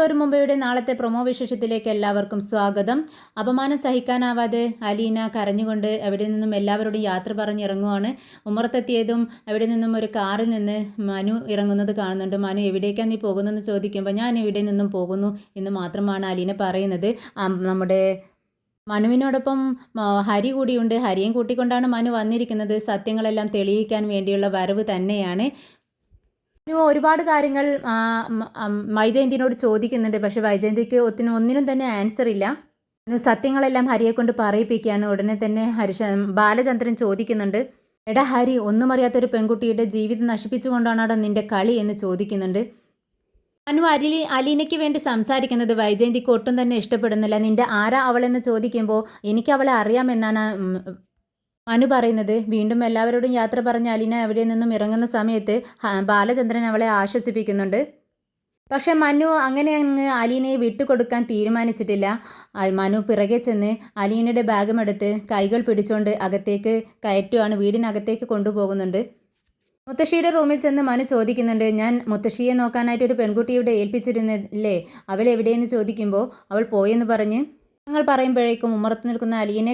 ഒരു മുംബൈയുടെ നാളത്തെ പ്രൊമോ വിശേഷത്തിലേക്ക് എല്ലാവർക്കും സ്വാഗതം. അപമാനം സഹിക്കാനാവാതെ അലീന കരഞ്ഞുകൊണ്ട് അവിടെ നിന്നും എല്ലാവരോടും യാത്ര പറഞ്ഞിറങ്ങുവാണ്. ഉമ്മറത്തെത്തിയതും അവിടെ നിന്നും ഒരു കാറിൽ നിന്ന് മനു ഇറങ്ങുന്നത് കാണുന്നുണ്ട്. മനു എവിടേക്കാണ് നീ പോകുന്നതെന്ന് ചോദിക്കുമ്പോൾ ഞാൻ ഇവിടെ നിന്നും പോകുന്നു എന്ന് മാത്രമാണ് അലീന പറയുന്നത്. നമ്മുടെ മനുവിനോടൊപ്പം ഹരി കൂടിയുണ്ട്. ഹരിയും കൂട്ടിക്കൊണ്ടാണ് മനു വന്നിരിക്കുന്നത്. സത്യങ്ങളെല്ലാം തെളിയിക്കാൻ വേണ്ടിയുള്ള വരവ് തന്നെയാണ്. ഒരുപാട് കാര്യങ്ങൾ വൈജയന്തിനോട് ചോദിക്കുന്നുണ്ട്. പക്ഷെ വൈജയന്തിക്ക് ഒന്നിനും തന്നെ ആൻസർ ഇല്ല. സത്യങ്ങളെല്ലാം ഹരിയെ കൊണ്ട് പറയിപ്പിക്കുകയാണ്. ഉടനെ തന്നെ ബാലചന്ദ്രൻ ചോദിക്കുന്നുണ്ട്, എടാ ഹരി, ഒന്നും അറിയാത്തൊരു പെൺകുട്ടിയുടെ ജീവിതം നശിപ്പിച്ചുകൊണ്ടാണോ നിന്റെ കളി എന്ന് ചോദിക്കുന്നുണ്ട്. അനു അലീനയ്ക്ക് വേണ്ടി സംസാരിക്കുന്നത് വൈജയന്തിക്ക് ഒട്ടും തന്നെ ഇഷ്ടപ്പെടുന്നില്ല. നിന്റെ ആരാ അവളെന്ന് ചോദിക്കുമ്പോൾ എനിക്ക് അവളെ അറിയാമെന്നാണ് മനു പറയുന്നത്. വീണ്ടും എല്ലാവരോടും യാത്ര പറഞ്ഞ അലീന അവിടെ നിന്നും ഇറങ്ങുന്ന സമയത്ത് ബാലചന്ദ്രൻ അവളെ ആശ്വസിപ്പിക്കുന്നുണ്ട്. പക്ഷെ മനു അങ്ങനെ അങ്ങ് അലീനയെ വിട്ടുകൊടുക്കാൻ തീരുമാനിച്ചിട്ടില്ല. മനു പിറകെ ചെന്ന് അലീനയുടെ ബാഗുമെടുത്ത് കൈകൾ പിടിച്ചുകൊണ്ട് അകത്തേക്ക് കയറ്റുകയാണ്. വീടിനകത്തേക്ക് കൊണ്ടുപോകുന്നുണ്ട്. മുത്തശ്ശിയുടെ റൂമിൽ ചെന്ന് മനു ചോദിക്കുന്നുണ്ട്, ഞാൻ മുത്തശ്ശിയെ നോക്കാനായിട്ട് ഒരു പെൺകുട്ടിയുടെ ഏൽപ്പിച്ചിരുന്നില്ലേ, അവൾ എവിടെയെന്ന് ചോദിക്കുമ്പോൾ അവൾ പോയെന്ന് പറഞ്ഞ് ഞങ്ങൾ പറയുമ്പോഴേക്കും ഉമ്മറത്ത് നിൽക്കുന്ന അലീനെ